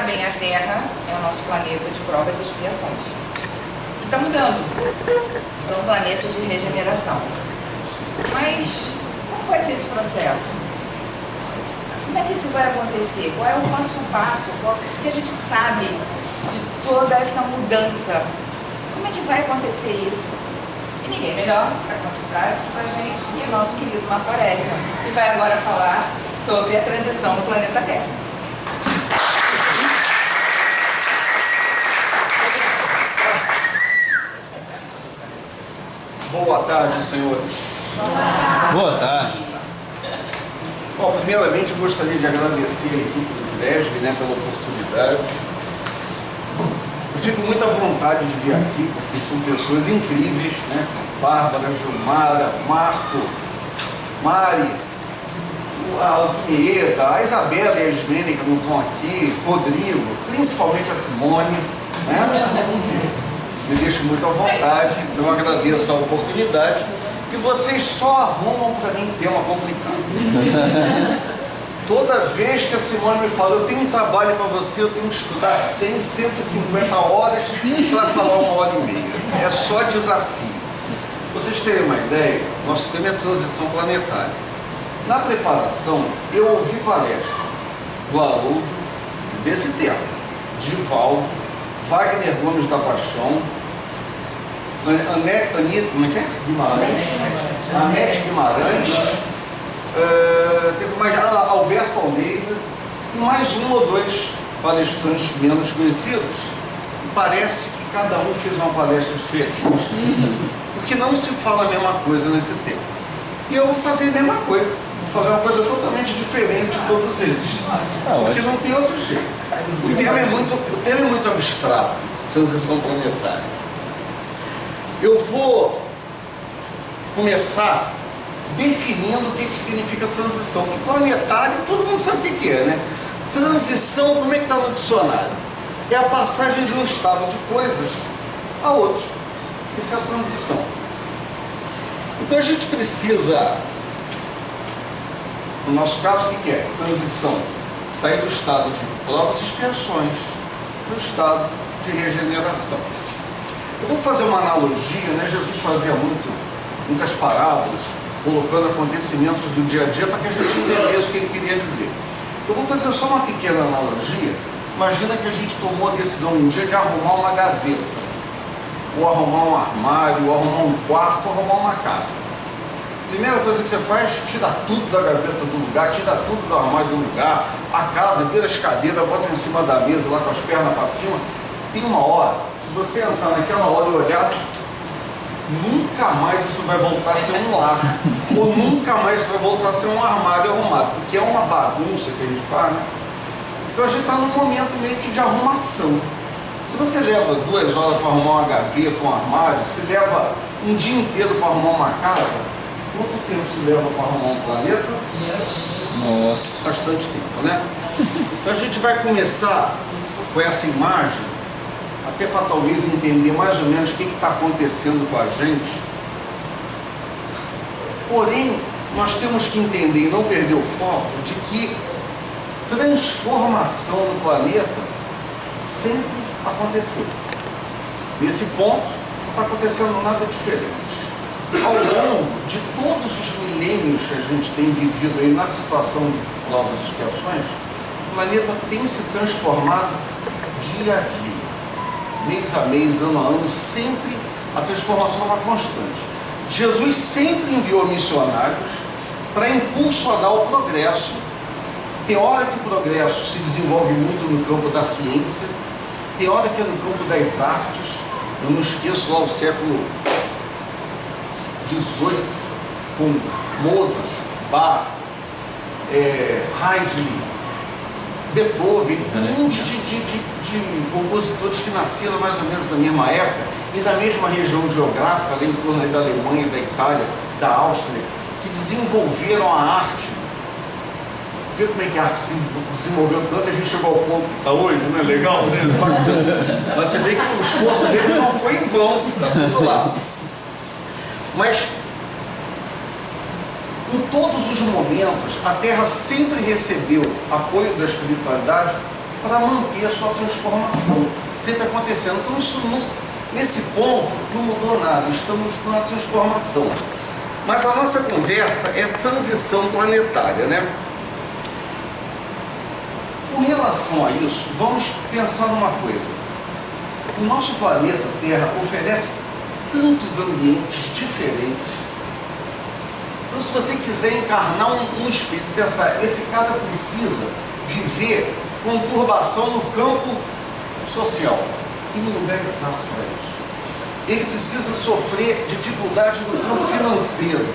sabem, a Terra é o nosso planeta de provas e expiações. E está mudando para um planeta de regeneração. Mas como vai ser esse processo? Como é que isso vai acontecer? Qual é o passo a passo? O que a gente sabe de toda essa mudança? Como é que vai acontecer isso? E ninguém melhor para contar isso para a gente que o nosso querido Marco Aurélio, que vai agora falar sobre a transição no planeta Terra. Boa tarde, senhores. Boa tarde. Bom, primeiramente eu gostaria de agradecer a equipe do CRESG, pela oportunidade. Eu fico muito à vontade de vir aqui, porque são pessoas incríveis, Bárbara, Gilmara, Marco, Mari, a Antonieta, a Isabela e a Ismene, que não estão aqui, Rodrigo, principalmente a Simone, Me deixo muito à vontade, então eu agradeço a oportunidade. E vocês só arrumam para mim tema complicado. Toda vez que a Simone me fala, eu tenho um trabalho para você, eu tenho que estudar 100, 150 horas para falar 1h30. É só desafio. Pra vocês terem uma ideia, nosso tema é transição planetária. Na preparação, eu ouvi palestra do Haroldo, desse tema, Divaldo, Wagner Gomes da Paixão, Anete Guimarães, Anete Guimarães, teve mais Alberto Almeida e mais um ou dois palestrantes menos conhecidos. E parece que cada um fez uma palestra diferente, porque não se fala a mesma coisa nesse tema. E eu vou fazer a mesma coisa, vou fazer uma coisa totalmente diferente de todos eles, porque não tem outro jeito. O tema é muito abstrato, transição planetária. Eu vou começar definindo o que significa transição. Porque planetário, todo mundo sabe o que é, Transição, como é que está no dicionário? É a passagem de um estado de coisas a outro. Isso é a transição. Então a gente precisa, no nosso caso, o que é? Transição. Sair do estado de provas e expiações para o estado de regeneração. Eu vou fazer uma analogia, Jesus fazia muitas parábolas, colocando acontecimentos do dia a dia para que a gente entendesse o que ele queria dizer. Eu vou fazer só uma pequena analogia. Imagina que a gente tomou a decisão um dia de arrumar uma gaveta, ou arrumar um armário, ou arrumar um quarto, ou arrumar uma casa. Primeira coisa que você faz, tira tudo da gaveta do lugar, tira tudo do armário do lugar, a casa, vira as cadeiras, bota em cima da mesa, lá com as pernas para cima. Tem uma hora, se você entrar naquela hora e olhar, nunca mais isso vai voltar a ser um lar, ou nunca mais isso vai voltar a ser um armário arrumado, porque é uma bagunça que a gente faz, Então a gente está num momento meio que de arrumação. Se você leva 2 horas para arrumar uma gaveta, um armário, se leva um dia inteiro para arrumar uma casa, quanto tempo se leva para arrumar um planeta? Nossa. Bastante tempo, Então a gente vai começar com essa imagem, até para talvez entender mais ou menos o que está acontecendo com a gente. Porém, nós temos que entender e não perder o foco de que transformação no planeta sempre aconteceu. Nesse ponto, não está acontecendo nada diferente. Ao longo de todos os milênios que a gente tem vivido aí na situação de provas e expiações, o planeta tem se transformado dia a dia, mês a mês, ano a ano, sempre a transformação é uma constante. Jesus sempre enviou missionários para impulsionar o progresso. Tem hora que o progresso se desenvolve muito no campo da ciência, tem hora que é no campo das artes. Eu não esqueço lá o século XVIII, com Mozart, Bach, Haydn, Beethoven, um monte de compositores que nasceram mais ou menos na mesma época e da mesma região geográfica, ali em torno da Alemanha, da Itália, da Áustria, que desenvolveram a arte. Vê como é que a arte se desenvolveu tanto, a gente chegou ao ponto que está hoje, não é legal, Mas você vê que o esforço dele não foi em vão, está tudo lá. Mas em todos os momentos, a Terra sempre recebeu apoio da espiritualidade para manter a sua transformação, sempre acontecendo. Então isso não, nesse ponto não mudou nada, estamos numa transformação. Mas a nossa conversa é transição planetária, né? Com relação a isso, vamos pensar numa coisa. O nosso planeta Terra oferece tantos ambientes diferentes. Então, se você quiser encarnar um espírito, pensar, esse cara precisa viver conturbação no campo social, e no lugar exato para isso. Ele precisa sofrer dificuldade no campo financeiro,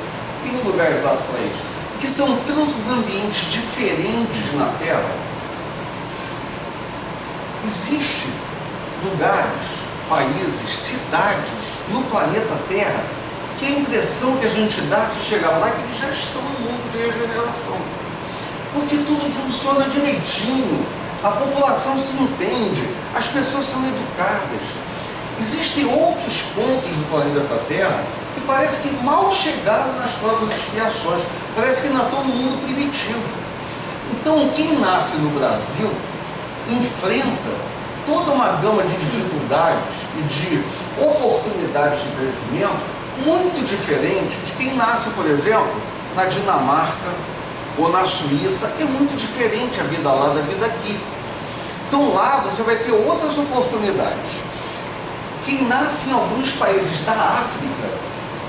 e no lugar exato para isso. Porque são tantos ambientes diferentes na Terra. Existem lugares, países, cidades no planeta Terra que a impressão que a gente dá se chegar lá é que eles já estão no mundo de regeneração. Porque tudo funciona direitinho, a população se entende, as pessoas são educadas. Existem outros pontos do planeta Terra que parece que mal chegaram nas provas e expiações, parece que ainda estão no mundo primitivo. Então, quem nasce no Brasil enfrenta toda uma gama de dificuldades e de oportunidades de crescimento muito diferente de quem nasce, por exemplo, na Dinamarca ou na Suíça. É muito diferente a vida lá da vida aqui. Então lá você vai ter outras oportunidades. Quem nasce em alguns países da África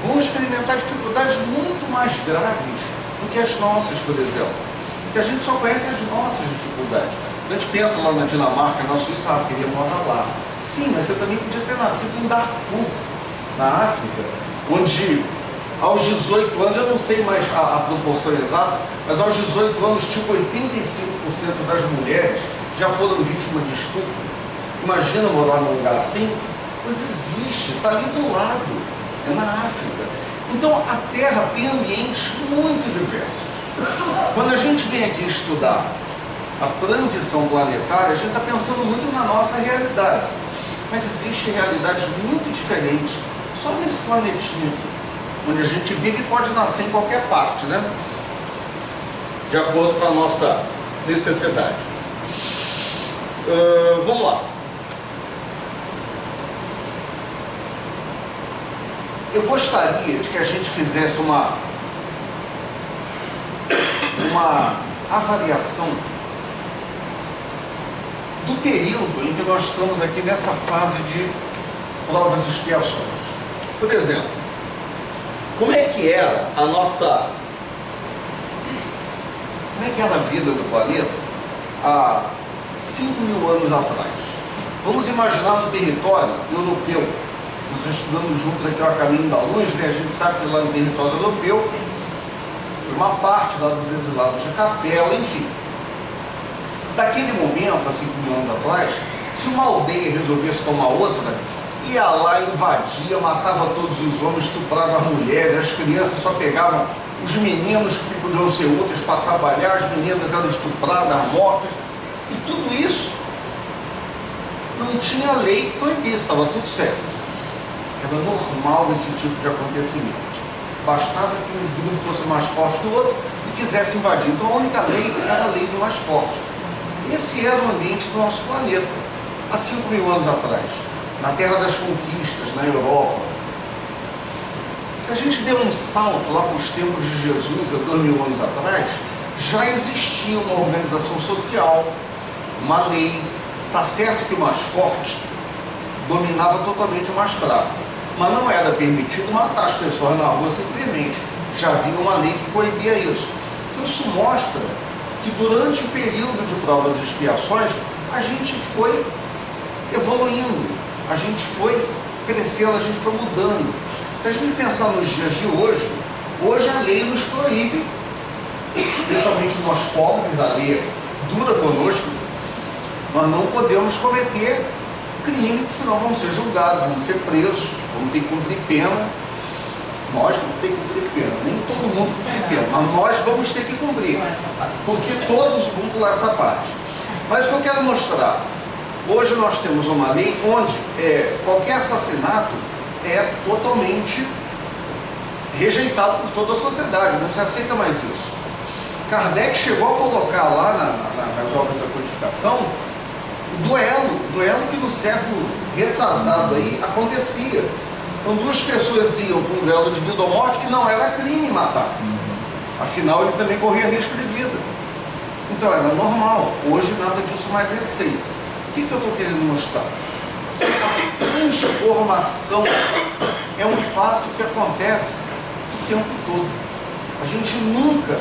vão experimentar dificuldades muito mais graves do que as nossas, por exemplo. Porque a gente só conhece as nossas dificuldades. A gente pensa lá na Dinamarca, na Suíça, queria morar lá. Sim, mas você também podia ter nascido em Darfur, na África, onde aos 18 anos, eu não sei mais a proporção exata, mas aos 18 anos, tipo 85% das mulheres já foram vítimas de estupro. Imagina morar num lugar assim? Pois existe, está ali do lado, é na África. Então a Terra tem ambientes muito diversos. Quando a gente vem aqui estudar a transição planetária, a gente está pensando muito na nossa realidade. Mas existem realidades muito diferentes só nesse planetinho aqui, onde a gente vive e pode nascer em qualquer parte, né? De acordo com a nossa necessidade. Vamos lá. Eu gostaria de que a gente fizesse uma avaliação do período em que nós estamos aqui nessa fase de provas e expiações. Por exemplo, como é que era a nossa... Como é que era a vida do planeta há 5.000 anos atrás? Vamos imaginar um território europeu. Nós estudamos juntos aqui a Caminho da Luz, né? A gente sabe que lá no território europeu foi uma parte lá dos exilados de Capela, enfim. Daquele momento, há 5.000 anos atrás, se uma aldeia resolvesse tomar outra, ia lá, invadia, matava todos os homens, estuprava as mulheres, as crianças só pegavam os meninos que podiam ser úteis para trabalhar, as meninas eram estupradas, mortas, e tudo isso não tinha lei que proibisse, estava tudo certo. Era normal esse tipo de acontecimento. Bastava que um grupo fosse mais forte que o outro e quisesse invadir. Então a única lei era a lei do mais forte. Esse era o ambiente do nosso planeta, há 5.000 anos atrás, na Terra das Conquistas, na Europa. Se a gente der um salto lá para os tempos de Jesus, há 2.000 anos atrás, já existia uma organização social, uma lei. Está certo que o mais forte dominava totalmente o mais fraco, mas não era permitido matar as pessoas na rua simplesmente. Já havia uma lei que coibia isso. Então isso mostra que durante o período de provas e expiações, a gente foi evoluindo, a gente foi crescendo, a gente foi mudando. Se a gente pensar nos dias de hoje, hoje a lei nos proíbe, especialmente nós pobres, a lei é dura conosco, nós não podemos cometer crime, senão vamos ser julgados, vamos ser presos, vamos ter que cumprir pena. Nós vamos ter que cumprir pena, nem todo mundo cumpre pena, mas nós vamos ter que cumprir, porque todos vão pular essa parte. Mas o que eu quero mostrar, hoje nós temos uma lei onde qualquer assassinato é totalmente rejeitado por toda a sociedade, não se aceita mais isso. Kardec chegou a colocar lá nas obras da codificação duelo que no século retrasado aí acontecia. Então duas pessoas iam para um duelo de vida ou morte e não era crime matar. Afinal, ele também corria risco de vida. Então era normal. Hoje nada disso mais é aceito. O que eu estou querendo mostrar? A transformação é um fato que acontece o tempo todo. A gente nunca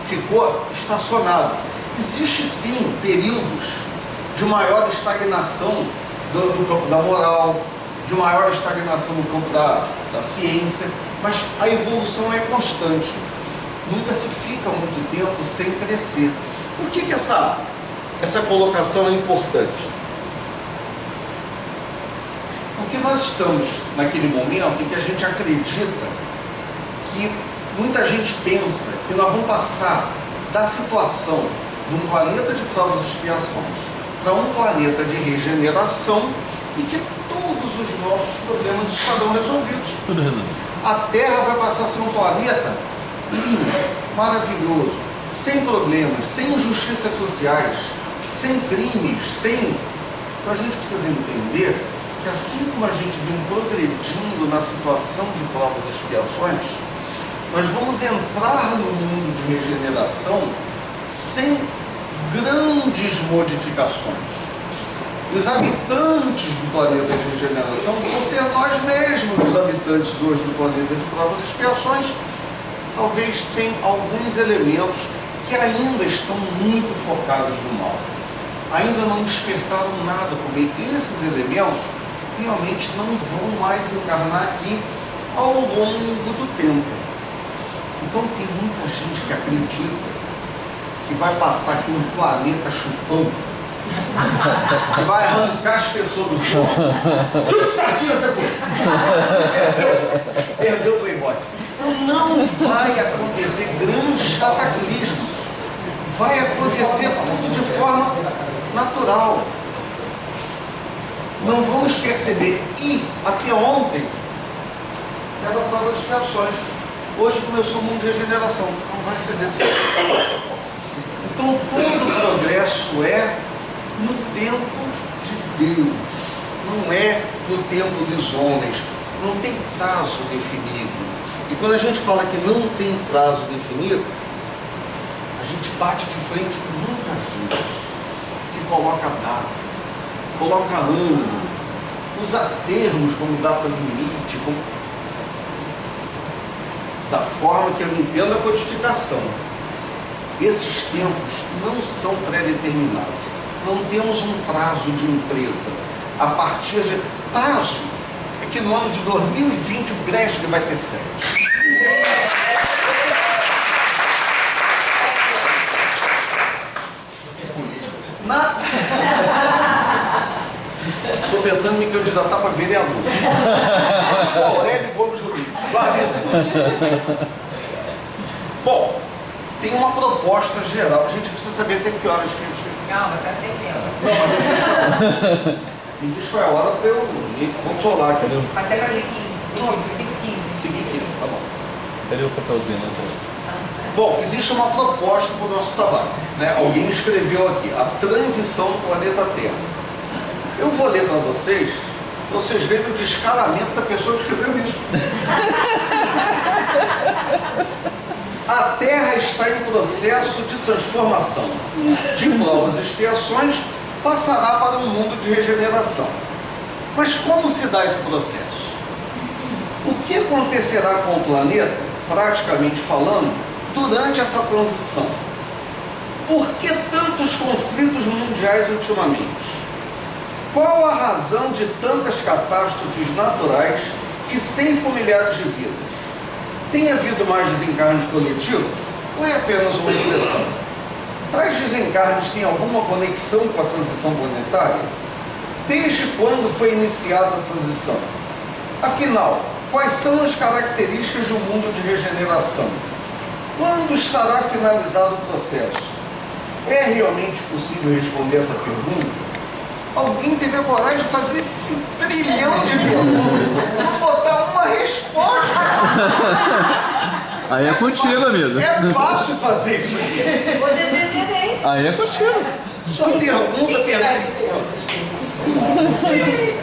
ficou estacionado. Existe sim períodos de maior estagnação do campo da moral, de maior estagnação no campo da ciência, mas a evolução é constante. Nunca se fica muito tempo sem crescer. Por que essa colocação é importante? Porque nós estamos naquele momento em que a gente acredita que muita gente pensa que nós vamos passar da situação de um planeta de provas e expiações para um planeta de regeneração e que todos os nossos problemas estarão resolvidos. Tudo resolvido. A Terra vai passar a ser um planeta lindo, maravilhoso, sem problemas, sem injustiças sociais, sem crimes, sem... Então a gente precisa entender que assim como a gente vem progredindo na situação de provas e expiações, nós vamos entrar no mundo de regeneração sem grandes modificações. Os habitantes do planeta de regeneração vão ser nós mesmos, os habitantes hoje do planeta de provas e expiações, talvez sem alguns elementos que ainda estão muito focados no mal. Ainda não despertaram nada, porque esses elementos realmente não vão mais encarnar aqui ao longo do tempo. Então tem muita gente que acredita que vai passar aqui um planeta chupão, que vai arrancar as pessoas do corpo. Tudo certinho, você foi. Perdeu o playboy. Então não vai acontecer grandes cataclismos. Vai acontecer tudo de forma natural. Não vamos perceber. E até ontem era prova de expiações. Hoje começou o mundo de regeneração. Não vai ser desse jeito. Então todo progresso é no tempo de Deus, não é no tempo dos homens. Não tem prazo definido. E quando a gente fala que não tem prazo definido, a gente bate de frente com muita gente que coloca data, coloca ano, usa termos como data limite, da forma que eu entendo a codificação. Esses tempos não são pré-determinados. Não temos um prazo de empresa. A partir de... Prazo é que no ano de 2020 o Gresc vai ter sede. Estou pensando em me candidatar para vereador. Aurélio Gomes Rodrigues. Guarda esse nome. Bom, tem uma proposta geral. A gente precisa saber até que horas que a gente... Calma, tá tem tempo. Não, me diz qual é a hora para eu me consolar aqui. Até vai ler 15. 5h15. 5h15, tá bom. Cadê o papelzinho? Bom, existe uma proposta para o nosso trabalho, né? Alguém escreveu aqui, a transição do planeta Terra. Eu vou ler para vocês verem o descaramento da pessoa que escreveu isso. A Terra está em processo de transformação. De provas e expiações, passará para um mundo de regeneração. Mas como se dá esse processo? O que acontecerá com o planeta, praticamente falando, durante essa transição? Por que tantos conflitos mundiais ultimamente? Qual a razão de tantas catástrofes naturais que ceifam milhares de vidas? Tem havido mais desencarnes coletivos? Ou é apenas uma impressão? Tais desencarnes têm alguma conexão com a transição planetária? Desde quando foi iniciada a transição? Afinal, quais são as características do mundo de regeneração? Quando estará finalizado o processo? É realmente possível responder essa pergunta? Alguém teve a coragem de fazer esse trilhão de perguntas? Vamos botar uma resposta. Aí é contigo, amigo. É fácil fazer isso aqui. Hoje é dia de Enem. Aí é contigo. Só pergunta, O que será pergunta. que fez? Você?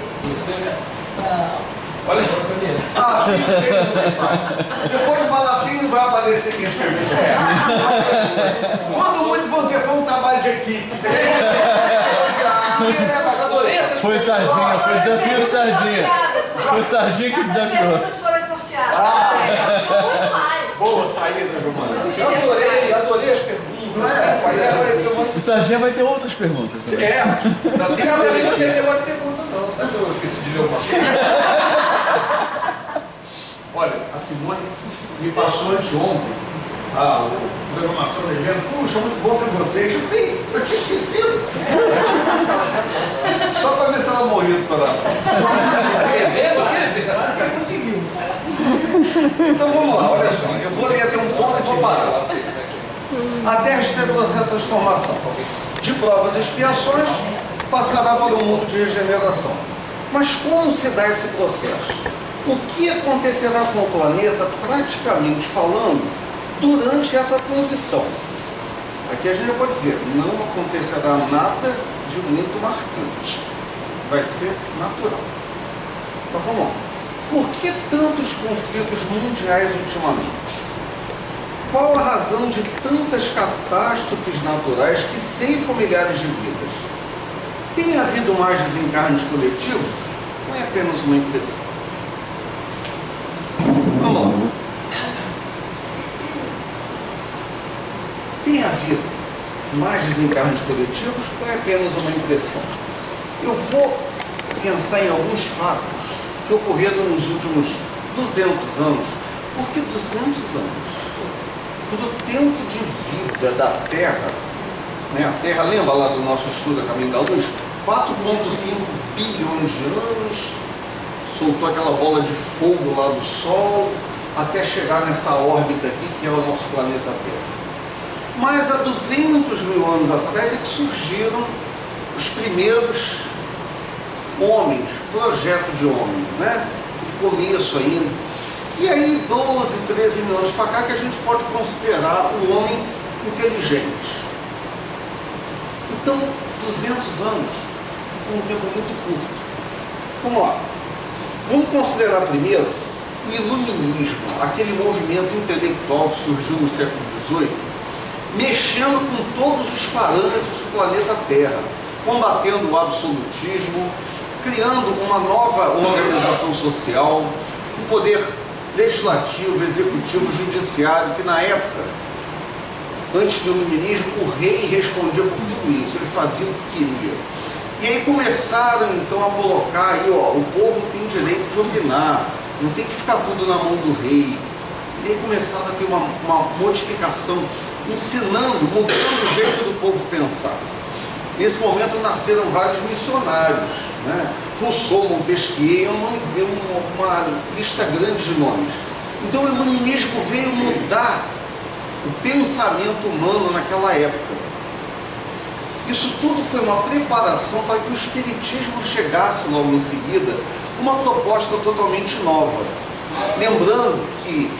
Olha só. Ah, sim, depois de falar assim, não vai aparecer quem escreveu. Quando muito vão dizer, foi um trabalho de equipe. Você adorei essas Foi Sardinha, foi desafio do Sardinha. Foi Sardinha que desafiou. As perguntas foram sorteadas. Muito mais. Boa saída, Giovana. Adorei as perguntas. O Sardinha vai ter outras perguntas também. É, Não tem negócio de pergunta não. Sabe que eu esqueci de ler uma coisa? olha, a Simone me passou anteontem a programação do evento. Puxa, muito bom ter vocês. Eu tinha esquecido. Só para ver se ela morria do coração. Conseguiu. Então vamos lá, olha só. Eu vou ler até um ponto e vou parar. A Terra está em processo de transformação. De provas e expiações, passará para um mundo de regeneração. Mas como se dá esse processo? O que acontecerá com o planeta, praticamente falando, durante essa transição? Aqui a gente pode dizer, não acontecerá nada de muito marcante. Vai ser natural. Então vamos lá. Por que tantos conflitos mundiais ultimamente? Qual a razão de tantas catástrofes naturais que ceifam milhares de vidas? Tem havido mais desencarnes coletivos? Ou é apenas uma impressão? Vamos lá. Tem havido mais desencarnes coletivos ou é apenas uma impressão? Eu vou pensar em alguns fatos que ocorreram nos últimos 200 anos. Por que 200 anos? Todo tempo de vida da Terra, né? A Terra, lembra lá do nosso estudo a Caminho da Luz? 4,5 bilhões de anos, soltou aquela bola de fogo lá do Sol, até chegar nessa órbita aqui, que é o nosso planeta Terra. Mas há 200 mil anos atrás é que surgiram os primeiros homens, projetos de homem, né? O começo ainda. E aí, 12, 13 mil anos para cá, que a gente pode considerar o homem inteligente. Então, 200 anos é um tempo muito curto. Vamos lá. Vamos considerar primeiro o iluminismo, aquele movimento intelectual que surgiu no século XVIII, mexendo com todos os parâmetros do planeta Terra, combatendo o absolutismo, criando uma nova organização social, um poder legislativo, executivo, judiciário, que na época, antes do iluminismo, o rei respondia por tudo isso, ele fazia o que queria. E aí começaram então a colocar aí, ó, o povo tem direito de opinar, não tem que ficar tudo na mão do rei. E aí começaram a ter uma modificação, ensinando, mudando o jeito do povo pensar. Nesse momento nasceram vários missionários, né? Rousseau, Montesquieu, uma lista grande de nomes. Então o iluminismo veio mudar o pensamento humano naquela época. Isso tudo foi uma preparação para que o espiritismo chegasse logo em seguida com uma proposta totalmente nova. Lembrando que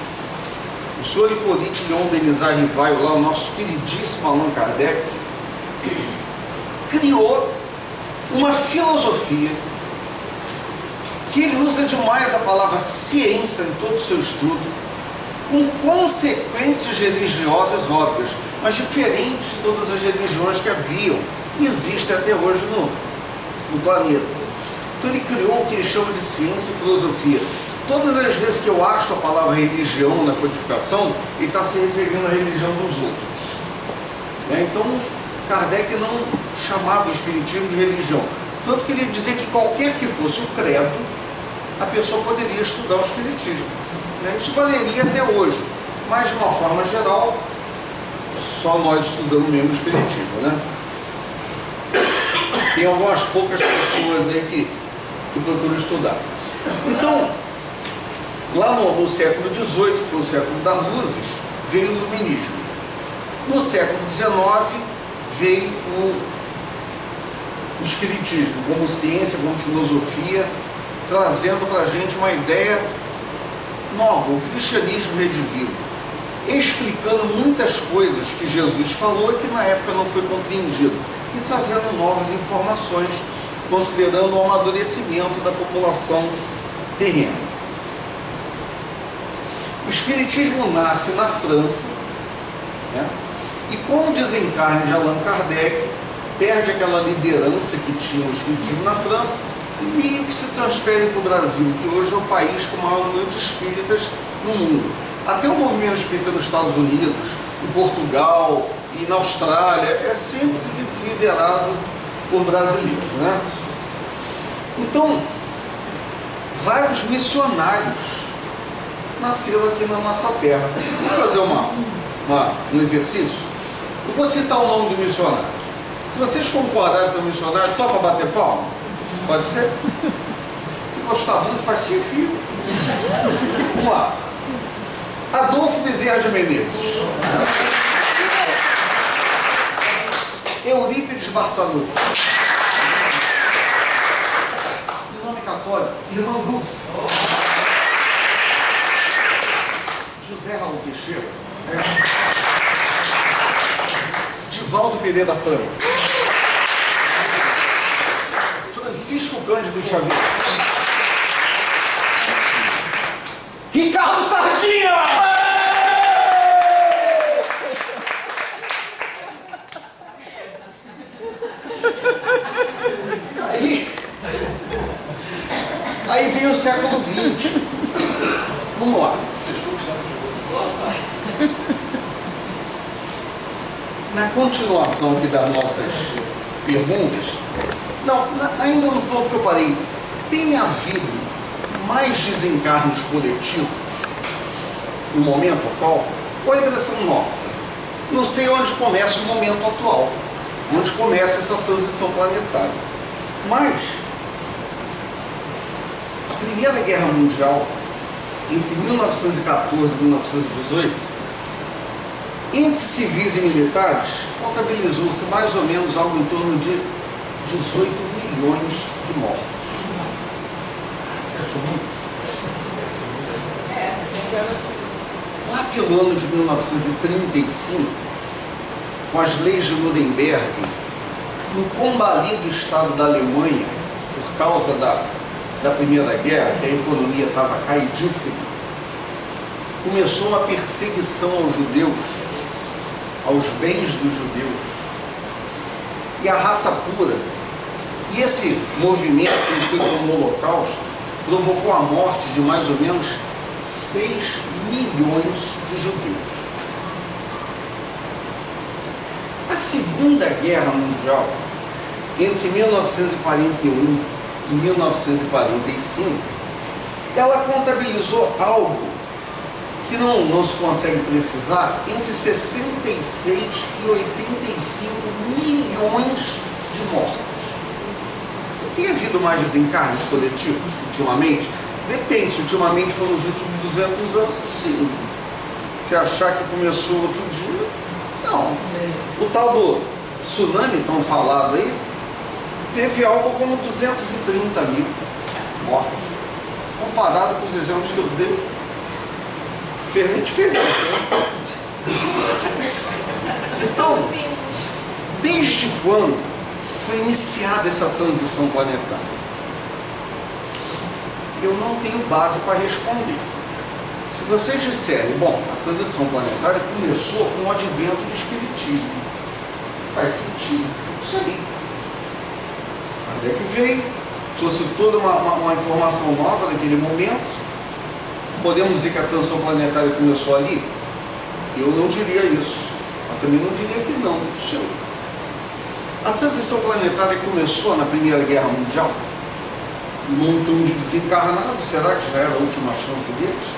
o senhor Hippolyte Léon Denis Rivaio, lá o nosso queridíssimo Allan Kardec, criou uma filosofia que ele usa demais a palavra ciência em todo o seu estudo, com consequências religiosas óbvias, mas diferentes de todas as religiões que haviam e existem até hoje no planeta. Então ele criou o que ele chama de ciência e filosofia. Todas as vezes que eu acho a palavra religião na codificação, ele está se referindo à religião dos outros. Então, Kardec não chamava o espiritismo de religião. Tanto que ele dizia que qualquer que fosse o credo, a pessoa poderia estudar o espiritismo. Isso valeria até hoje. Mas, de uma forma geral, só nós estudamos mesmo o espiritismo, né? Tem algumas poucas pessoas aí que procuram estudar. Então, lá no século XVIII, que foi o século das luzes, veio o iluminismo. No século XIX, veio o espiritismo como ciência, como filosofia, trazendo para a gente uma ideia nova, o cristianismo redivivo, explicando muitas coisas que Jesus falou e que na época não foi compreendido, e trazendo novas informações considerando o amadurecimento da população terrena. O Espiritismo nasce na França, né? E com o desencarne de Allan Kardec, perde aquela liderança que tinha o Espiritismo na França e meio que se transfere para o Brasil, que hoje é o país com o maior número de espíritas no mundo. Até o movimento espírita nos Estados Unidos, em Portugal e na Austrália é sempre liderado por brasileiros, né? Então, vários missionários nasceram aqui na nossa terra. Vamos fazer um exercício? Eu vou citar o nome do missionário. Se vocês concordarem com o missionário, topa bater palma? Pode ser? Se gostar muito, faz fio. Vamos lá. Adolfo Bezerra de Menezes. Eurípides Barçanufo. De nome católico, Irmã Dulce. José Raul Teixeira. Divaldo Pereira Franco. Francisco Cândido Xavier. Ricardo Sardinha! Aí vem o século XX. Vamos lá. Na continuação aqui das nossas perguntas, ainda no ponto que eu parei, tem havido mais desencarnos coletivos no momento atual? Ou é impressão nossa? Não sei onde começa o momento atual, onde começa essa transição planetária. Mas a Primeira Guerra Mundial, entre 1914 e 1918, entre civis e militares, contabilizou-se mais ou menos algo em torno de 18 milhões de mortos. Você achou muito? Lá pelo ano de 1935, com as leis de Nuremberg, no combalido estado da Alemanha, por causa da Primeira Guerra, que a economia estava caidíssima, começou uma perseguição aos judeus, aos bens dos judeus e à raça pura. E esse movimento, conhecido como Holocausto, provocou a morte de mais ou menos 6 milhões de judeus. A Segunda Guerra Mundial, entre 1941 e 1945, ela contabilizou algo que não se consegue precisar, entre 66 e 85 milhões de mortos. Tem havido mais desencarnes coletivos ultimamente? Depende, se ultimamente foram nos últimos 200 anos, sim. Se achar que começou outro dia, não. O tal do tsunami tão falado aí, teve algo como 230 mil mortos. Comparado com os exemplos que eu dei, fez nem diferença. Então, desde quando foi iniciada essa transição planetária? Eu não tenho base para responder. Se vocês disserem, bom, a transição planetária começou com o advento do Espiritismo. Faz sentido. Isso aí. Kardec veio, trouxe toda uma informação nova daquele momento. Podemos dizer que a transição planetária começou ali? Eu não diria isso. Mas também não diria que não. Isso aí. A transição planetária começou na Primeira Guerra Mundial? Um montão de desencarnados, será que já era a última chance deles?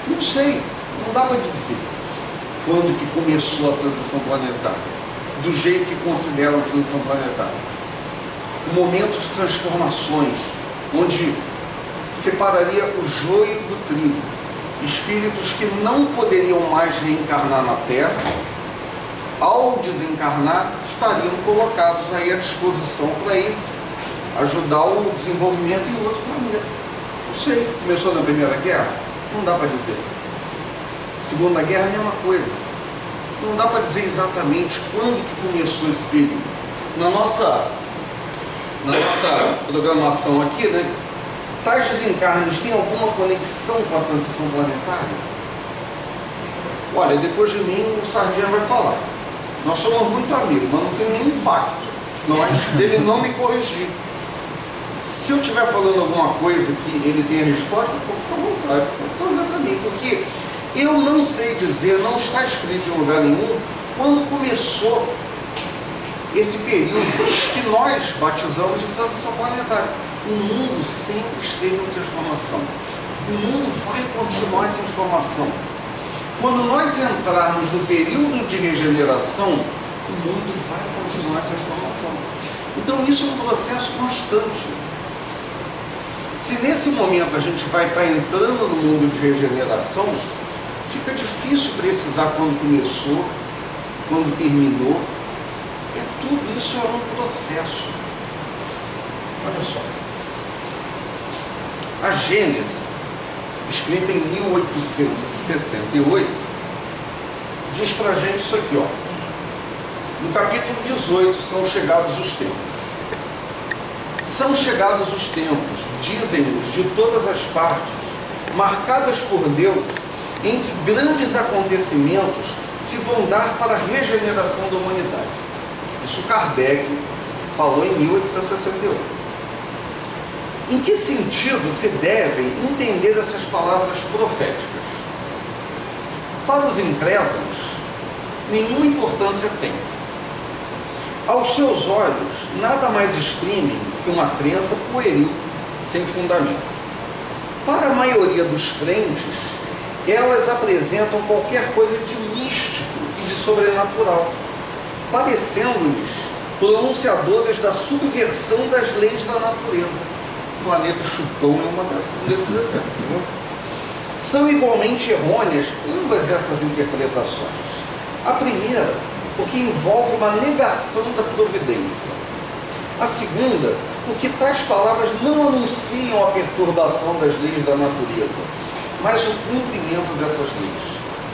Não sei, não dá para dizer quando que começou a transição planetária, do jeito que consideram a transição planetária. Um momento de transformações, onde separaria o joio do trigo. Espíritos que não poderiam mais reencarnar na Terra, ao desencarnar, estariam colocados aí à disposição para ir ajudar o desenvolvimento em outro planeta. Não sei, começou na Primeira Guerra? Não dá para dizer. Segunda Guerra, a mesma coisa. Não dá para dizer exatamente quando que começou esse período. Na nossa na nossa programação aqui, né? Tais desencarnes têm alguma conexão com a transição planetária? Olha, depois de mim o Sardinha vai falar. Nós somos muito amigos, mas não tem nenhum impacto dele não me corrigir. Se eu estiver falando alguma coisa que ele tem a resposta, por vontade, pode fazer para mim, porque eu não sei dizer, não está escrito em lugar nenhum, quando começou esse período que nós batizamos de transição planetária. O mundo sempre esteve em transformação. O mundo vai continuar em transformação. Quando nós entrarmos no período de regeneração, o mundo vai continuar em transformação. Então isso é um processo constante. Se nesse momento a gente vai estar entrando no mundo de regeneração, fica difícil precisar quando começou, quando terminou. Tudo isso é um processo. Olha só. A Gênese, escrita em 1868, diz pra gente isso aqui, ó. No capítulo 18, são chegados os tempos. São chegados os tempos, dizem-nos, de todas as partes, marcadas por Deus, em que grandes acontecimentos se vão dar para a regeneração da humanidade. Isso Kardec falou em 1868. Em que sentido se devem entender essas palavras proféticas? Para os incrédulos, nenhuma importância tem. Aos seus olhos, nada mais exprimem que uma crença pueril, sem fundamento. Para a maioria dos crentes, elas apresentam qualquer coisa de místico e de sobrenatural, parecendo-lhes pronunciadoras da subversão das leis da natureza. O planeta Chupão é um desses exemplos. São igualmente errôneas ambas essas interpretações. A primeira, porque envolve uma negação da providência. A segunda, porque tais palavras não anunciam a perturbação das leis da natureza, mas o cumprimento dessas leis.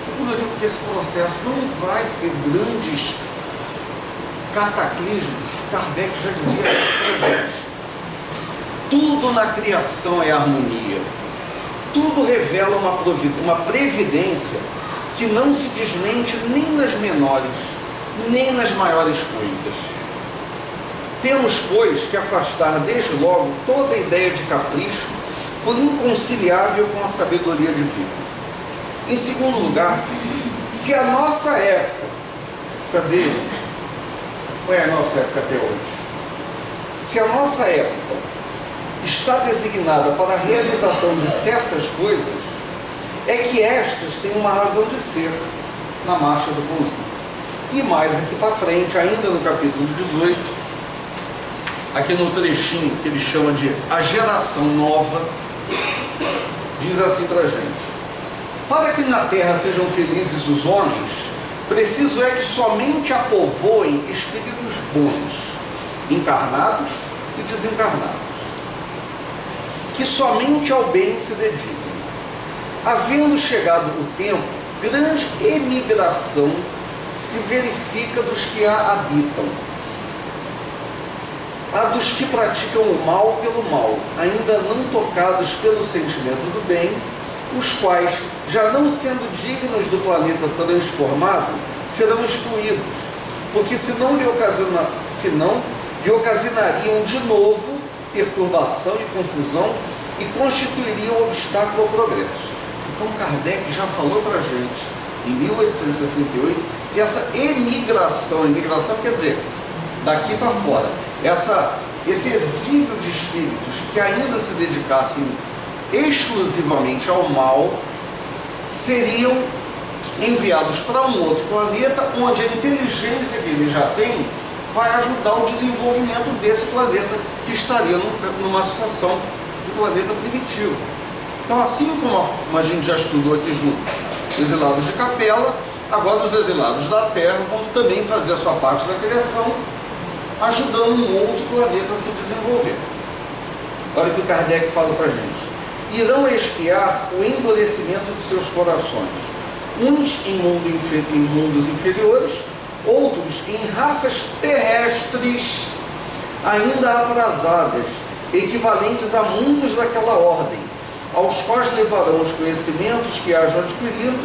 Então, quando eu digo que esse processo não vai ter grandes cataclismos, Kardec já dizia isso para gente. Tudo na criação é harmonia. Tudo revela uma previdência que não se desmente nem nas menores, nem nas maiores coisas. Temos, pois, que afastar desde logo toda ideia de capricho por inconciliável com a sabedoria divina. Em segundo lugar, se a nossa época, cadê? Qual é a nossa época até hoje? Se a nossa época está designada para a realização de certas coisas, é que estas têm uma razão de ser na marcha do mundo. E mais aqui para frente, ainda no capítulo 18, aqui no trechinho que ele chama de a geração nova, diz assim para a gente: para que na terra sejam felizes os homens, preciso é que somente a povoem espíritos bons, encarnados e desencarnados, que somente ao bem se dediquem. Havendo chegado o tempo, grande emigração se verifica dos que a habitam. A dos que praticam o mal pelo mal, ainda não tocados pelo sentimento do bem, os quais, já não sendo dignos do planeta transformado, serão excluídos, porque senão lhe ocasionariam de novo perturbação e confusão e constituiriam obstáculo ao progresso. Então Kardec já falou para a gente, em 1868, que essa imigração quer dizer, daqui para fora, esse exílio de espíritos que ainda se dedicassem exclusivamente ao mal, seriam enviados para um outro planeta, onde a inteligência que ele já tem vai ajudar o desenvolvimento desse planeta, que estaria numa situação de planeta primitivo. Então, assim como a gente já estudou aqui junto, exilados de Capela, agora os exilados da Terra vão também fazer a sua parte da criação, ajudando um outro planeta a se desenvolver. Olha o que Kardec fala para a gente. Irão expiar o endurecimento de seus corações, uns em mundos inferiores, outros em raças terrestres, ainda atrasadas, equivalentes a mundos daquela ordem, aos quais levarão os conhecimentos que hajam adquirido,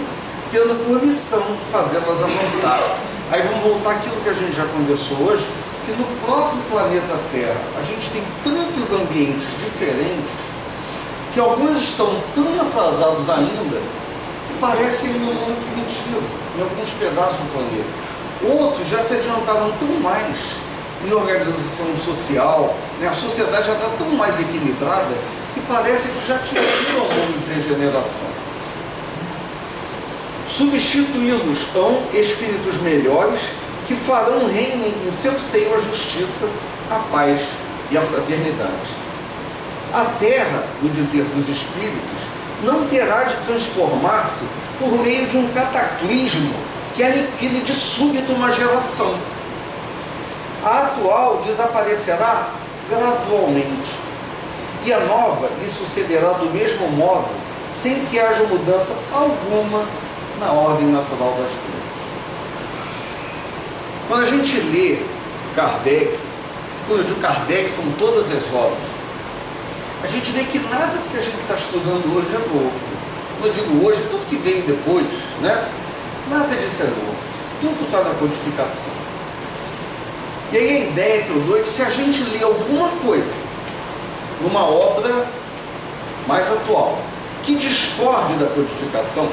tendo por missão fazê-las avançar. Aí vamos voltar àquilo que a gente já conversou hoje, que no próprio planeta Terra a gente tem tantos ambientes diferentes, que alguns estão tão atrasados ainda, que parecem no mundo primitivo, em alguns pedaços do planeta. Outros já se adiantaram tão mais em organização social, né? A sociedade já está tão mais equilibrada, que parece que já atingiram o mundo de regeneração. Substituí-los-ão espíritos melhores, que farão reinem em seu seio a justiça, a paz e a fraternidade. A terra, no dizer dos espíritos, não terá de transformar-se por meio de um cataclismo que aniquile de súbito uma geração. A atual desaparecerá gradualmente, e a nova lhe sucederá do mesmo modo, sem que haja mudança alguma na ordem natural das coisas. Quando a gente lê Kardec, quando eu digo Kardec, são todas as obras, a gente vê que nada do que a gente está estudando hoje é novo. Quando eu digo hoje, tudo que veio depois, né? Nada disso é novo. Tudo está na codificação. E aí a ideia que eu dou é que se a gente lê alguma coisa numa obra mais atual, que discorde da codificação,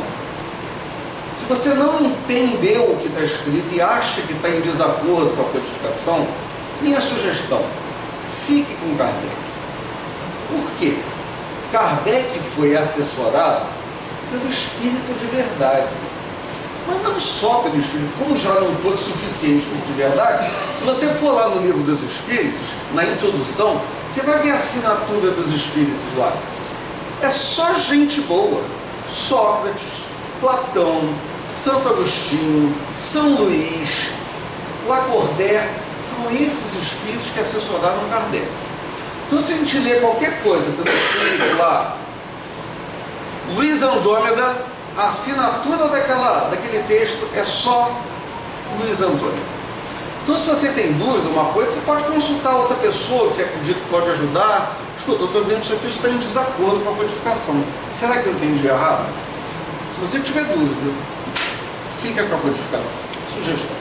se você não entendeu o que está escrito e acha que está em desacordo com a codificação, minha sugestão, fique com Kardec. Por quê? Kardec foi assessorado pelo Espírito de verdade. Mas não só pelo Espírito, como já não for suficiente Espírito de verdade, se você for lá no Livro dos Espíritos, na introdução, você vai ver a assinatura dos Espíritos lá. É só gente boa. Sócrates, Platão, Santo Agostinho, São Luís, Lacordaire, são esses espíritos que assessoraram Kardec. Então, se a gente ler qualquer coisa pelo espírito lá, Luiz Andrômeda, a assinatura daquele texto é só Luiz Andrômeda. Então, se você tem dúvida de uma coisa, você pode consultar outra pessoa que você acredita que pode ajudar. Escuta, eu estou vendo isso aqui, está em desacordo com a codificação. Será que eu entendi errado? Se você tiver dúvida, fica com a codificação. Sugestão.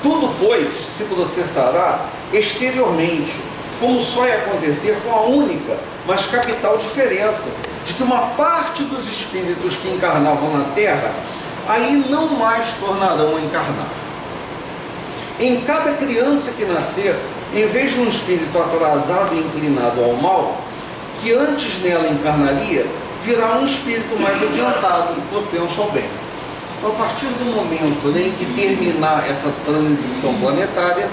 Tudo, pois, se processará exteriormente, como só ia acontecer com a única, mas capital diferença, de que uma parte dos espíritos que encarnavam na Terra, aí não mais tornarão a encarnar. Em cada criança que nascer, em vez de um espírito atrasado e inclinado ao mal, que antes nela encarnaria, virá um espírito mais adiantado e propenso ao bem. Então, a partir do momento em que terminar essa transição planetária,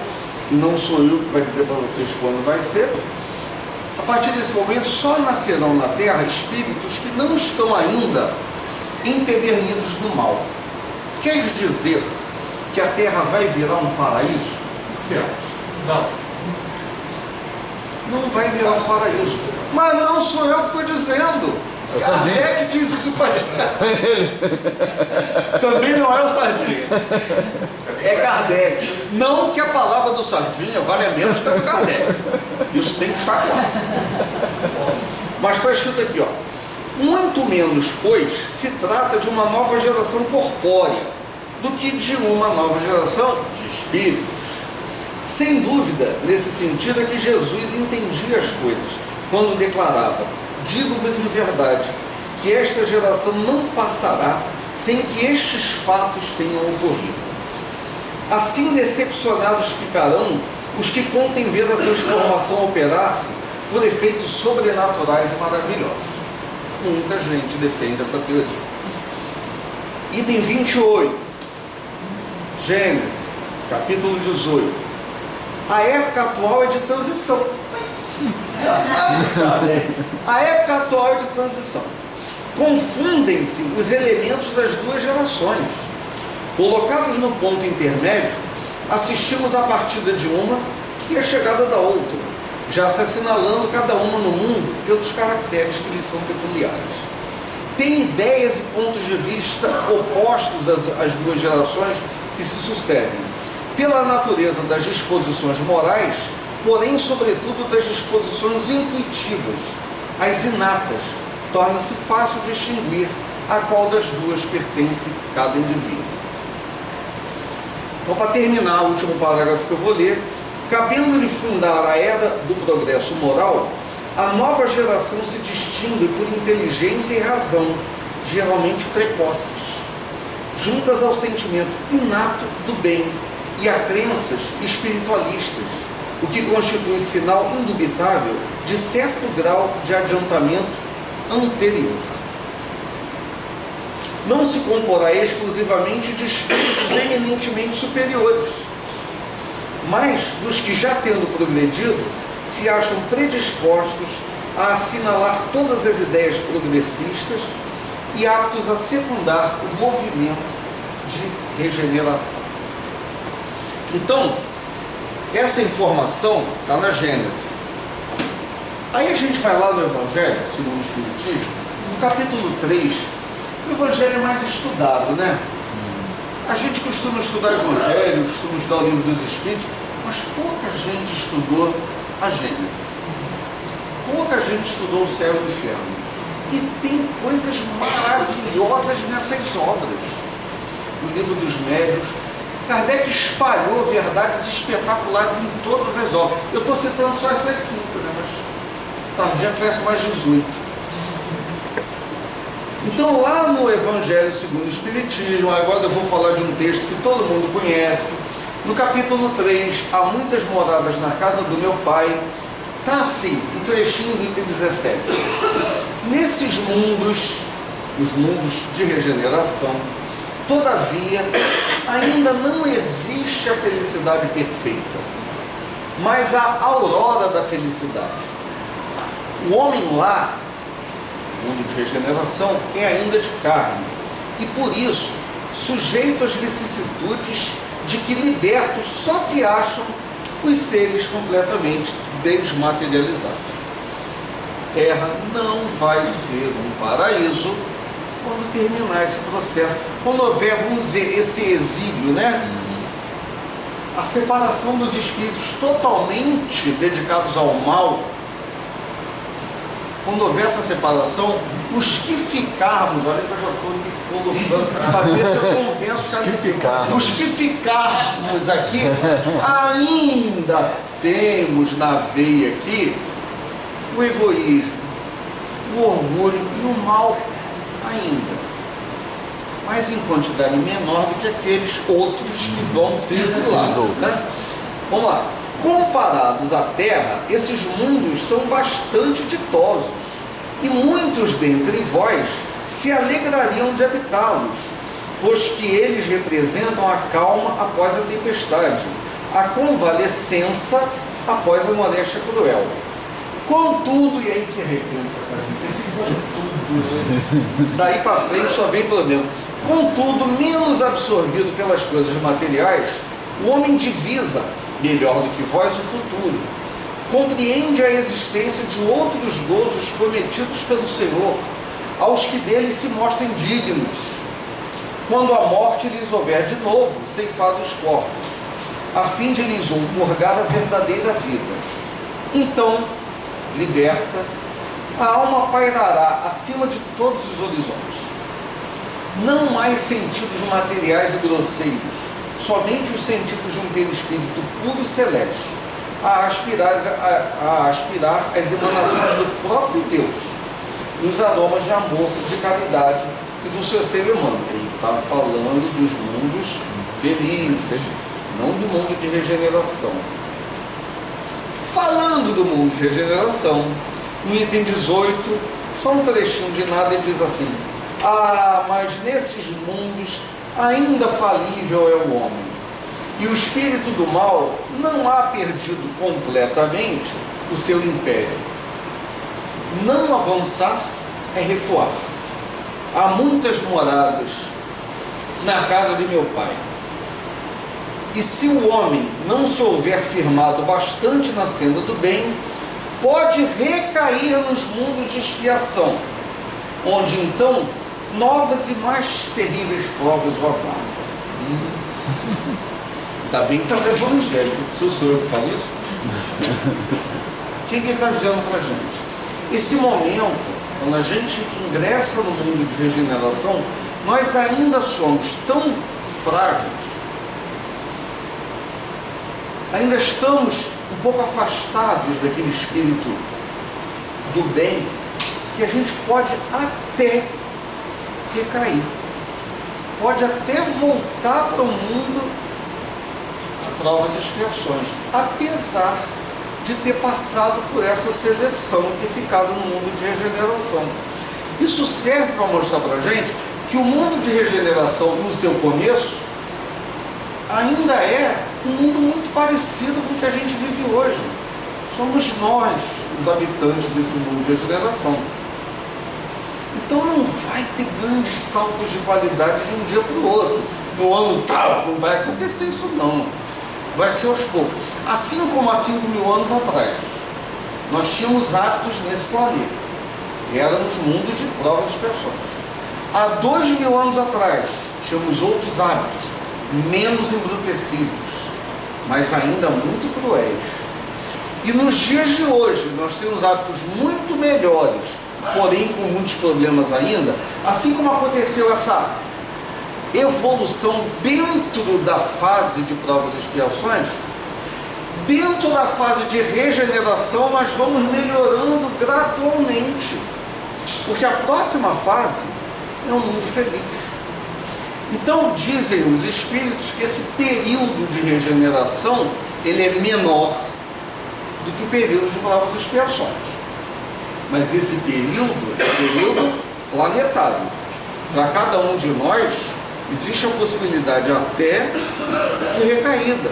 e não sou eu que vai dizer para vocês quando vai ser, a partir desse momento só nascerão na Terra espíritos que não estão ainda empedernidos do mal. Quer dizer que a Terra vai virar um paraíso? O que você acha? Não. Não vai virar um paraíso. Mas não sou eu que estou dizendo. Kardec diz isso para gente. Também não é o Sardinha. É Kardec. Não que a palavra do Sardinha valha menos que a do Kardec. Isso tem que ficar claro. Mas está escrito aqui, ó. Muito menos, pois, se trata de uma nova geração corpórea do que de uma nova geração de espíritos. Sem dúvida, nesse sentido é que Jesus entendia as coisas quando declarava: digo-vos em verdade, que esta geração não passará sem que estes fatos tenham ocorrido. Assim decepcionados ficarão os que contem ver a transformação operar-se por efeitos sobrenaturais e maravilhosos. Muita gente defende essa teoria. Item 28, Gênesis, capítulo 18. A época atual é de transição. A época atual é de transição. Confundem-se os elementos das duas gerações. Colocados no ponto intermédio, assistimos à partida de uma e à chegada da outra, já se assinalando cada uma no mundo pelos caracteres que lhes são peculiares. Tem ideias e pontos de vista opostos às duas gerações que se sucedem, pela natureza das disposições morais, porém, sobretudo, das disposições intuitivas, as inatas, torna-se fácil distinguir a qual das duas pertence cada indivíduo. Então, para terminar, o último parágrafo que eu vou ler, cabendo-lhe fundar a era do progresso moral, a nova geração se distingue por inteligência e razão, geralmente precoces, juntas ao sentimento inato do bem e a crenças espiritualistas, o que constitui sinal indubitável de certo grau de adiantamento anterior. Não se comporá exclusivamente de espíritos eminentemente superiores, mas dos que, já tendo progredido, se acham predispostos a assinalar todas as ideias progressistas e aptos a secundar o movimento de regeneração. Então, essa informação está na Gênesis. Aí a gente vai lá no Evangelho, segundo o Espiritismo, no capítulo 3, o Evangelho é mais estudado, né? A gente costuma estudar o Evangelho, costuma estudar o Livro dos Espíritos, mas pouca gente estudou a Gênesis. Pouca gente estudou o céu e o inferno. E tem coisas maravilhosas nessas obras. O Livro dos Médiuns, Kardec espalhou verdades espetaculares em todas as obras. Eu estou citando só essas 5, né? Mas Sardinha cresce mais 18. Então, lá no Evangelho segundo o Espiritismo, agora eu vou falar de um texto que todo mundo conhece. No capítulo 3, há muitas moradas na casa do meu pai. Está assim, um trechinho do item 17. Nesses mundos, os mundos de regeneração, todavia, ainda não existe a felicidade perfeita, mas a aurora da felicidade. O homem lá, o mundo de regeneração, é ainda de carne, e por isso, sujeito às vicissitudes de que libertos só se acham os seres completamente desmaterializados. Terra não vai ser um paraíso quando terminar esse processo, quando houver, vamos dizer, esse exílio, né? A separação dos espíritos totalmente dedicados ao mal. Quando houver essa separação, os que ficarmos, olha que eu já estou me colocando para ver se eu convenço os que ficarmos aqui, ainda temos na veia aqui o egoísmo, o orgulho e o mal ainda, mas em quantidade menor do que aqueles outros que vão se exilar, né? Vamos lá. Comparados à Terra, esses mundos são bastante ditosos, e muitos dentre vós se alegrariam de habitá-los, pois que eles representam a calma após a tempestade, a convalescença após a moléstia cruel. Contudo, e aí que arrebenta, esse contudo, daí para frente só vem problema. Contudo, menos absorvido pelas coisas materiais, o homem divisa, melhor do que vós, o futuro. Compreende a existência de outros gozos prometidos pelo Senhor, aos que deles se mostrem dignos, quando a morte lhes houver de novo ceifado os corpos, a fim de lhes outorgar a verdadeira vida. Então, liberta, a alma pairará acima de todos os horizontes. Não mais sentidos materiais e grosseiros, somente os sentidos de um perispírito puro e celeste, a aspirar as emanações do próprio Deus, nos aromas de amor, de caridade e do seu ser humano. Ele está falando dos mundos felizes, não do mundo de regeneração. Falando do mundo de regeneração, no item 18, só um trechinho de nada, ele diz assim: ah, mas nesses mundos ainda falível é o homem, e o espírito do mal não há perdido completamente o seu império. Não avançar é recuar. Há muitas moradas na casa de meu pai, e se o homem não se houver firmado bastante na senda do bem, pode recair nos mundos de expiação, onde então novas e mais terríveis provas o aguardam. Está bem que está evangélico, se sou eu que falo isso. O que ele está dizendo para a gente? Esse momento, quando a gente ingressa no mundo de regeneração, nós ainda somos tão frágeis, ainda estamos um pouco afastados daquele espírito do bem, que a gente pode até recair, pode até voltar para o mundo de provas e expiações, apesar de ter passado por essa seleção e ter ficado no mundo de regeneração. Isso serve para mostrar para a gente que o mundo de regeneração, no seu começo, ainda é um mundo muito parecido com o que a gente vive hoje. Somos nós, os habitantes desse mundo de regeneração. Então não vai ter grandes saltos de qualidade de um dia para o outro. No ano tal, não vai acontecer isso não. Vai ser aos poucos. Assim como há 5.000 anos atrás, nós tínhamos hábitos nesse planeta. Éramos mundo de provas e expiações. Há 2.000 anos atrás, tínhamos outros hábitos, menos embrutecidos, mas ainda muito cruéis. E nos dias de hoje, nós temos hábitos muito melhores, porém com muitos problemas ainda, assim como aconteceu essa evolução dentro da fase de provas e expiações, dentro da fase de regeneração nós vamos melhorando gradualmente, porque a próxima fase é um mundo feliz. Então dizem os espíritos que esse período de regeneração ele é menor do que o período de provas e expiações. Mas esse período é um período planetário. Para cada um de nós existe a possibilidade até de recaída,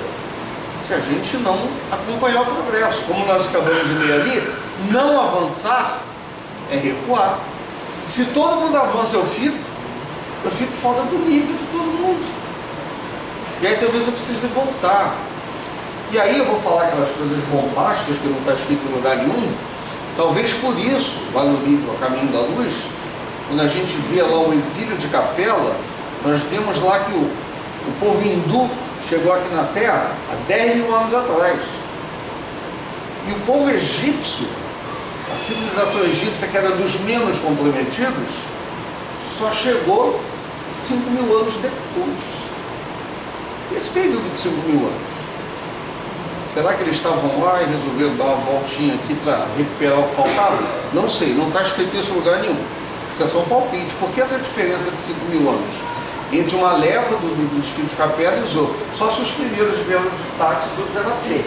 se a gente não acompanhar o progresso. Como nós acabamos de ler ali, não avançar é recuar. Se todo mundo avança, eu fico fora do nível de todo mundo. E aí talvez eu precise voltar. E aí eu vou falar aquelas coisas bombásticas que não está escrito em lugar nenhum. Talvez por isso, lá no livro A Caminho da Luz, quando a gente vê lá o exílio de Capela, nós vemos lá que o povo hindu chegou aqui na Terra há 10.000 anos atrás. E o povo egípcio, a civilização egípcia, que era dos menos comprometidos, só chegou 5.000 anos depois. Esse período de 5.000 anos, será que eles estavam lá e resolveram dar uma voltinha aqui para recuperar o que faltava? Não sei, não está escrito isso em lugar nenhum. Isso é só um palpite. Por que essa diferença de 5.000 anos? Entre uma leva dos filhos de Capela e os outros. Só se os primeiros vieram de táxi, os outros eram a pé.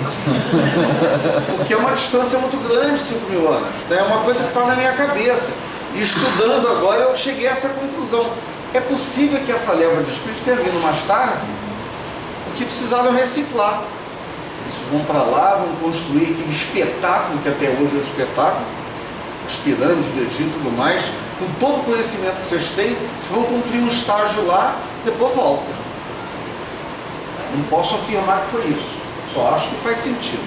Porque é uma distância muito grande, 5.000 anos. É uma coisa que está na minha cabeça. E estudando agora, eu cheguei a essa conclusão. É possível que essa leva de espíritos tenha vindo mais tarde, porque precisaram reciclar. Eles vão para lá, vão construir aquele espetáculo, que até hoje é um espetáculo, as pirâmides do Egito e tudo mais. Com todo o conhecimento que vocês têm, vocês vão cumprir um estágio lá, depois voltam. Não posso afirmar que foi isso, só acho que faz sentido.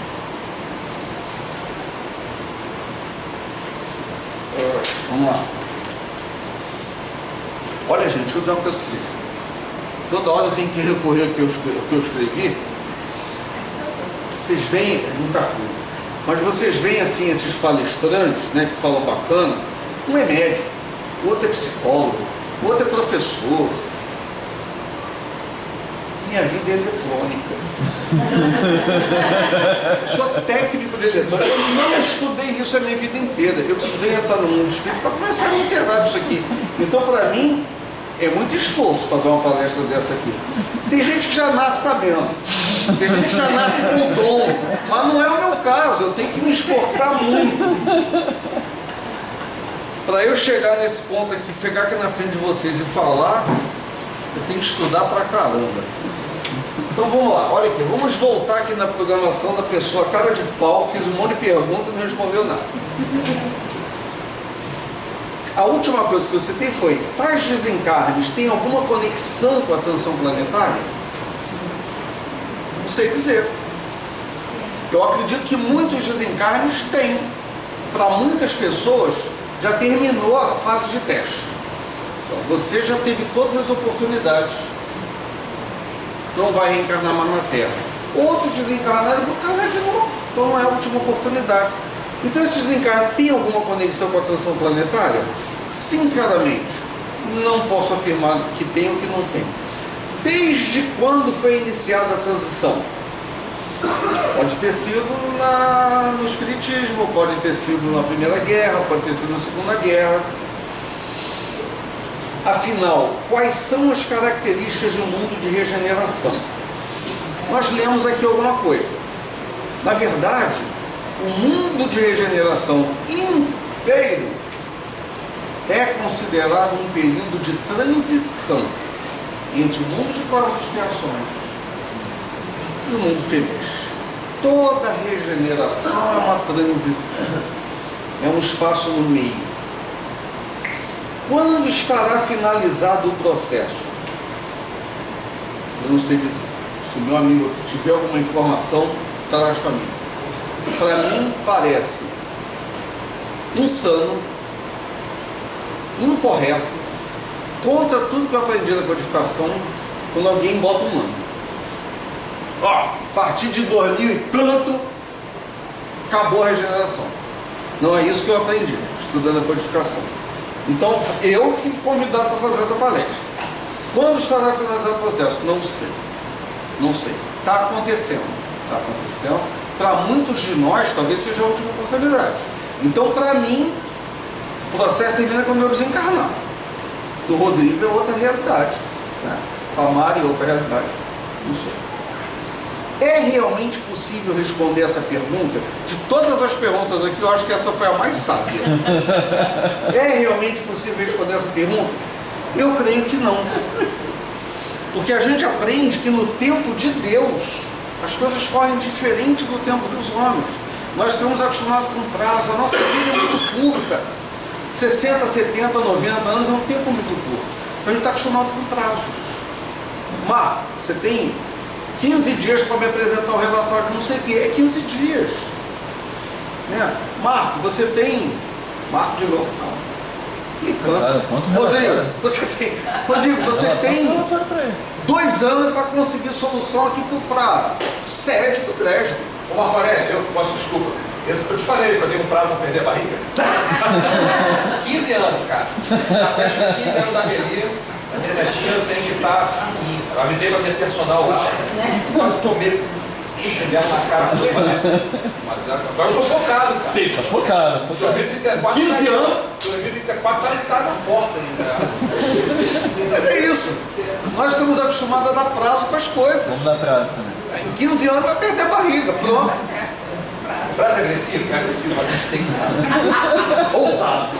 Vamos lá. Olha, gente, deixa eu dizer uma coisa para vocês. Toda hora eu tenho que recorrer ao que eu escrevi. Vocês veem, é muita coisa, mas vocês veem assim esses palestrantes, né, que falam bacana. Um é médico, o outro é psicólogo, o outro é professor. Minha vida é eletrônica. Eu sou técnico de eletrônica. Eu não estudei isso a minha vida inteira. Eu precisei entrar no mundo espírita para começar a me inteirar disso aqui. Então, para mim, é muito esforço fazer uma palestra dessa aqui. Tem gente que já nasce sabendo. Tem gente que já nasce com dom. Mas não é o meu caso. Eu tenho que me esforçar muito. Para eu chegar nesse ponto aqui, chegar aqui na frente de vocês e falar, eu tenho que estudar pra caramba. Então vamos lá, olha aqui, vamos voltar aqui na programação da pessoa, cara de pau, fiz um monte de perguntas e não respondeu nada. A última coisa que eu citei foi, tais desencarnes têm alguma conexão com a transição planetária? Não sei dizer. Eu acredito que muitos desencarnes têm. Para muitas pessoas, já terminou a fase de teste. Então, você já teve todas as oportunidades. não vai reencarnar mais na Terra. Outros desencarnaram e vão encarnar de novo. Então não é a última oportunidade. Então esses desencarnados têm alguma conexão com a transição planetária? Sinceramente, não posso afirmar que tem ou que não tem. Desde quando foi iniciada a transição? Pode ter sido no Espiritismo, pode ter sido na Primeira Guerra, pode ter sido na Segunda Guerra. Afinal, quais são as características de um mundo de regeneração? Nós lemos aqui alguma coisa. Na verdade, o mundo de regeneração inteiro é considerado um período de transição entre o mundo de provas e expiações e o mundo feliz. Toda regeneração é uma transição, é um espaço no meio. Quando estará finalizado o processo? Eu não sei dizer. Se o meu amigo tiver alguma informação, traz para mim. Para mim parece insano, incorreto, contra tudo que eu aprendi na codificação, quando alguém bota um ano. Ó, a partir de 2000 e tanto, acabou a regeneração. Não é isso que eu aprendi, estudando a codificação. Então, eu que fui convidado para fazer essa palestra. Quando estará finalizado o processo? Não sei. Não sei. Está acontecendo. Está acontecendo. Para muitos de nós, talvez seja a última oportunidade. Então, para mim, o processo termina quando eu desencarnar. Do Rodrigo é outra realidade. Né? Para a Mari é outra realidade. Não sei. É realmente possível responder essa pergunta? De todas as perguntas aqui, eu acho que essa foi a mais sábia. É realmente possível responder essa pergunta? Eu creio que não. Porque a gente aprende que no tempo de Deus, as coisas correm diferente do tempo dos homens. Nós estamos acostumados com prazo, a nossa vida é muito curta. 60, 70, 90 anos é um tempo muito curto. A gente está acostumado com prazos. Mar, você tem 15 dias para me apresentar o relatório, não sei o que, é 15 dias. Né? Marco, você tem. Marco de novo. Que cansa. Rodrigo, você tem. Rodrigo, você tem 2 anos para conseguir solução aqui para a sede do Grésio. Ô Marco Aurélio, eu posso, desculpa. Eu te falei que eu dei um prazo para perder a barriga. 15 anos, cara. Na festa de 15 anos da Meli, a minha netinha tem que estar. Eu avisei para ter personal lá. Quase tomei dela na cara. Mas agora eu tô focado, cara. Sim, tá focado. 2034, 15 anos. 2034 vai estar na porta ainda. Mas é isso. Nós estamos acostumados a dar prazo para as coisas. Vamos dar prazo também. Em 15 anos vai perder a barriga, pronto. Prazo agressivo? É agressivo, mas a gente tem que dar. Ousado.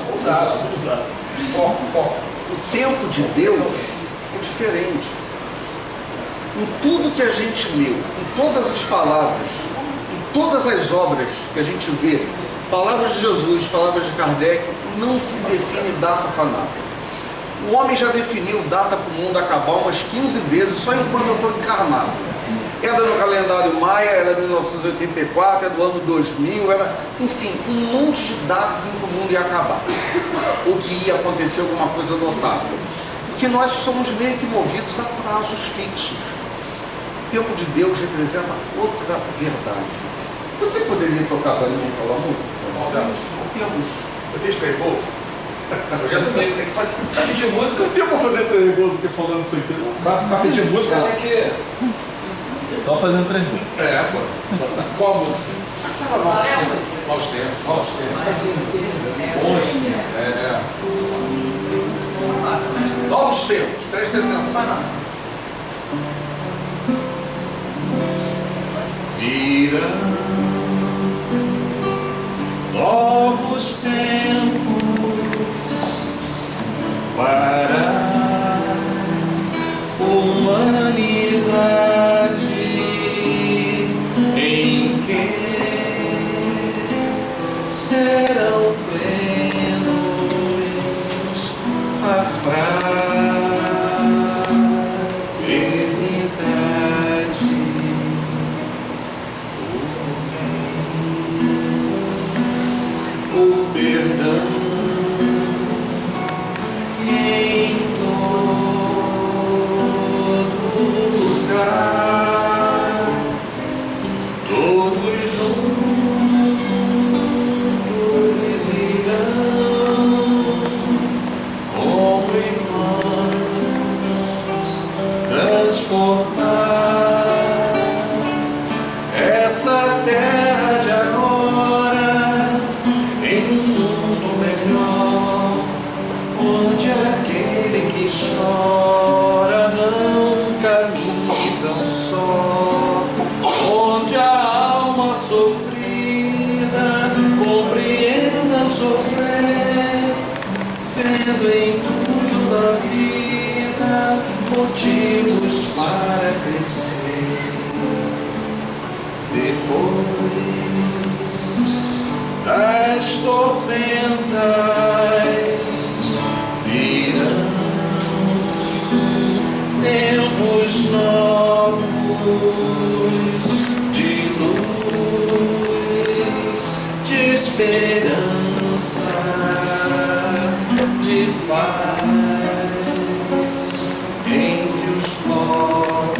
Foco. O tempo de Deus é diferente. Em tudo que a gente leu, em todas as palavras, em todas as obras que a gente vê, palavras de Jesus, palavras de Kardec, não se define data para nada. O homem já definiu data para o mundo acabar umas 15 vezes só enquanto eu estou encarnado. Era no calendário maia, era 1984, era do ano 2000, era, enfim, um monte de datas em que o mundo ia acabar. Ou que ia acontecer alguma coisa notável. Porque nós somos meio que movidos a prazos fixos. O tempo de Deus representa outra verdade. Você poderia tocar para mim aquela música? Qual delas? Temos. Você fez 3 gols? Eu já domingo, tem que fazer. Pra pedir música, Não tem pra fazer 3 gols aqui falando isso aqui, não. pra pedir música tem que. Só fazendo 3 gols. É, pô. Qual música? Aquela Qual nossa. é a música? Maus tempos. É. Novos tempos, presta atenção. Virão novos tempos para a humanidade em que serão plenos a o perdão em todo lugar. sofrer, vendo em tudo da vida motivos para crescer. Depois das tormentas virão tempos novos de luz, de esperança, de paz entre os povos.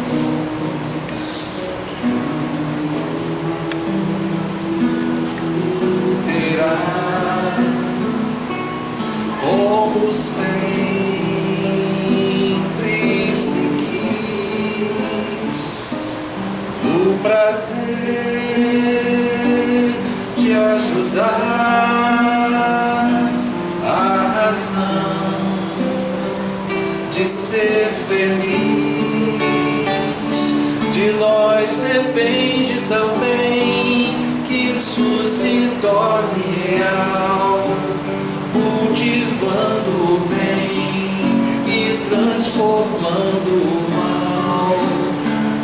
Terá como sempre se quis o prazer de ajudar, a razão de ser feliz. De nós depende também que isso se torne real, cultivando o bem e transformando o mal,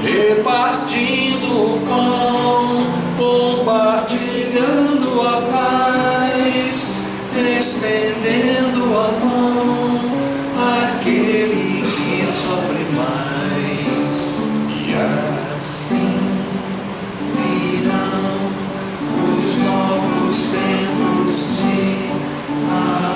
repartindo o pão, compartilhando a paz, estendendo a mão àquele que sofre mais. E assim virão os novos tempos de amor.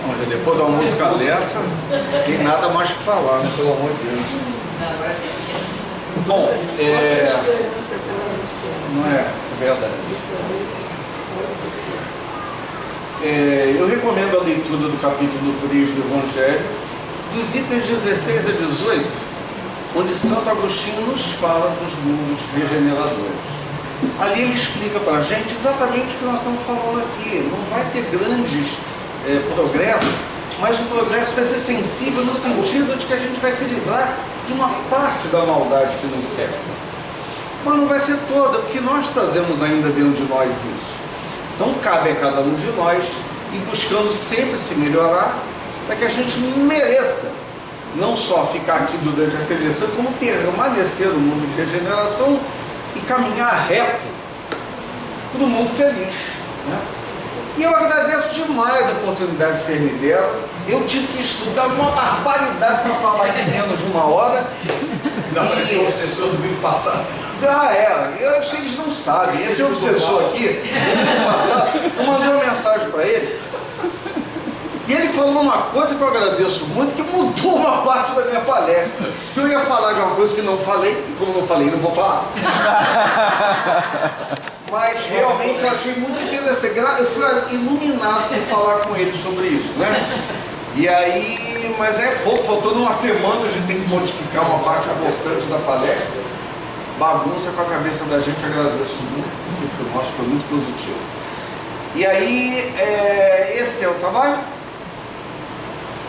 Olha, depois de uma música dessa, não tem nada mais pra falar, né? Pelo amor de Deus. Bom, não é verdade. Eu recomendo a leitura do capítulo 3 do Evangelho, dos itens 16 a 18, onde Santo Agostinho nos fala dos mundos regeneradores. Ali ele explica para a gente exatamente o que nós estamos falando aqui. Não vai ter grandes progressos, mas o progresso vai ser sensível no sentido de que a gente vai se livrar de uma parte da maldade que nos cerca. Mas não vai ser toda, porque nós trazemos ainda dentro de nós isso. Então cabe a cada um de nós ir buscando sempre se melhorar, para que a gente mereça não só ficar aqui durante a seleção, como permanecer no mundo de regeneração e caminhar reto para um mundo feliz, né? E eu agradeço demais a oportunidade que vocês me deram. Eu tive que estudar uma barbaridade para falar aqui menos de uma hora. Não, parece o obsessor do domingo passado. Eu sei que eles não sabem. Esse obsessor aqui, domingo passado, eu mandei uma mensagem para ele. E ele falou uma coisa que eu agradeço muito, que mudou uma parte da minha palestra. Eu ia falar de uma coisa que não falei, e como não falei, não vou falar. Mas realmente eu achei muito interessante. Eu fui iluminado por falar com ele sobre isso, né? E aí, mas é fogo, faltando uma semana a gente tem que modificar uma parte importante da palestra. Bagunça com a cabeça da gente, agradeço muito, porque acho que foi muito positivo. E aí, esse é o trabalho.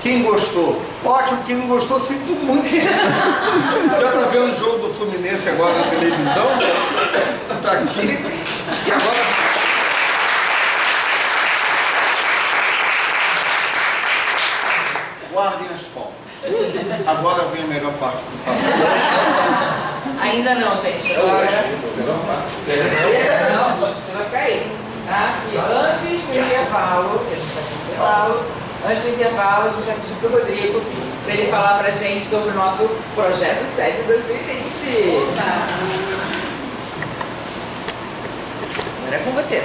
Quem gostou, ótimo. Quem não gostou, sinto muito. Já está vendo o jogo do Fluminense agora na televisão, está aqui, e agora... Guardem as palmas. Agora vem a melhor parte do trabalho. Ainda não, gente. Agora... Não, você vai ficar aí. Tá? E antes do intervalo, antes do intervalo, a gente vai pedir para o Rodrigo para ele falar para a gente sobre o nosso Projeto 7 2020. Agora é com você.